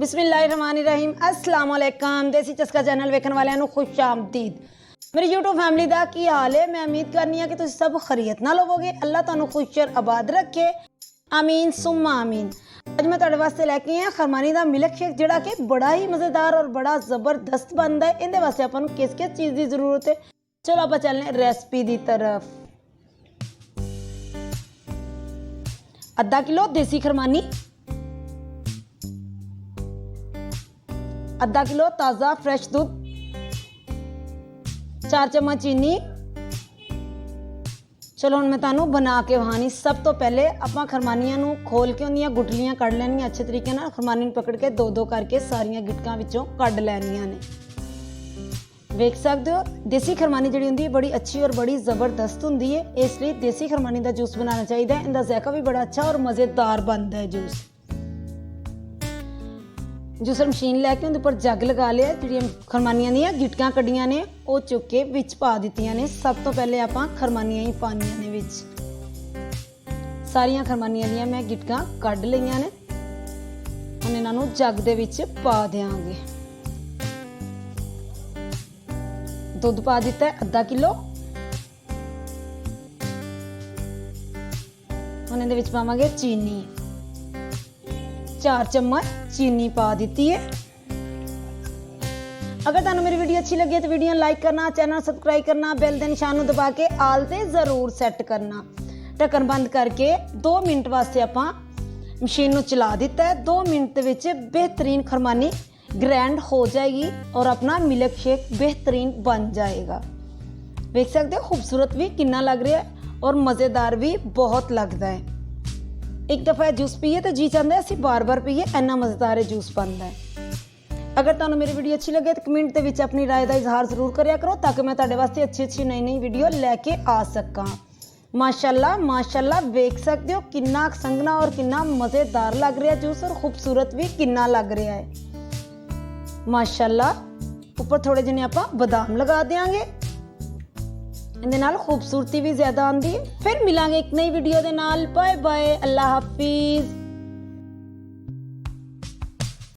बिस्मिल्लाहिर्रहमानिर्रहीम अस्सलाम वालेकुम। देसी चस्का चैनल वेखण वालिਆਂ ਨੂੰ खुश आमदीद। मेरी यूट्यूब फैमिली ਦਾ ਕੀ ਹਾਲ ਹੈ। मैं उम्मीद करनी है कि ਤੁਸੀਂ सब खैरियत नाल होवोगे। अल्लाह ਤੁਹਾਨੂੰ खुश और आबाद रखे, आमीन सुम्मा आमीन। ਅੱਜ मैं ਤੁਹਾਡੇ ਵਾਸਤੇ ਲੈ ਕੇ ਆਇਆ ਖਰਮਾਨੀ ਦਾ ਮਿਲਕ ਸ਼ੇਕ, ਜਿਹੜਾ ਕਿ ਬੜਾ ਹੀ ਮਜ਼ੇਦਾਰ ਔਰ ਬੜਾ ਜ਼ਬਰਦਸਤ ਬਣਦਾ ਹੈ। ਇਹਦੇ ਵਾਸਤੇ ਆਪਾਂ ਨੂੰ ਕਿਸ-ਕਿਸ ਚੀਜ਼ ਦੀ ਜ਼ਰੂਰਤ ਹੈ, ਚਲੋ ਆਪਾਂ ਚੱਲਨੇ ਰੈਸਪੀ ਦੀ तरफ। आधा किलो देसी खरमानी, आधा किलो ताज़ा फ्रेश दूध, 4 चम्मच चीनी। चलो हुण मैं तुहानूं बना के वहानी। सब तो पहले आपां खरमानियां नूं खोल के उहदियां गुठलियां कढ लैणियां अच्छे तरीके नाल। खरमानी नूं पकड़ के दो करके सारियां गिटकां विचों कढ लैणियां ने। वेख सकते हो देसी खरमानी जिहड़ी हुंदी है बड़ी अच्छी और बड़ी ज़बरदस्त हुंदी है, इसलिए देसी खरमानी का जूस बनाना चाहिए। इनका जायका भी बड़ा अच्छा और मज़ेदार बनता है। जूसर मशीन लैके उहदे उपर जग लगा लिया, जिहड़ियां खरमानियां दीयां गिटकां कड्डियां ने वो चुक के विच पा दित्तियां ने। सब तो पहले आपां खरमानियां ही पानियां ने विच। सारियां खरमानियां दीयां मैं गिटकां कढ लईयां ने। हुण इन्हां नूं जग दे विच पा देंगे। दूध पा दिता है आधा किलो। हुण इहदे विच पावांगे चीनी, 4 चम्मच चीनी पा दी है। अगर तुहानूं मेरी वीडियो अच्छी लगे तो वीडियो लाइक करना, चैनल सबसक्राइब करना, बेल के निशान नूं दबा के आल ते जरूर सैट करना। ढक्कन बंद करके 2 मिनट वास्ते आपां मशीन नूं चला दिता है। 2 मिनट दे विच बेहतरीन खरमानी ग्रैंड हो जाएगी और अपना मिल्क शेक बेहतरीन बन जाएगा। देख सकते हो खूबसूरत भी कितना लग रहा है और मज़ेदार भी बहुत लगता है। एक दफ़ा जूस पीए तो जी चाहता है असीं बार बार पीए, इन्ना मज़ेदार जूस बनता है। अगर तुहानूं मेरी वीडियो अच्छी लगे तो कमेंट के विच अपनी राय का इजहार जरूर करिया करो, ताकि मैं तुहाडे वास्ते अच्छी नई वीडियो लैके आ सकां। माशाल्लाह माशाल्लाह वेख सकते हो कितना संघना और कितना मज़ेदार लग रहा है जूस, और खूबसूरत भी कितना लग रहा है माशाल्लाह। ऊपर थोड़े जिने आपां बादाम लगा देंगे, इहदे नाल खूबसूरती भी ज़्यादा आंदी है। फिर मिलांगे एक नई वीडियो दे नाल। बाय बाय, अल्लाह हाफिज़।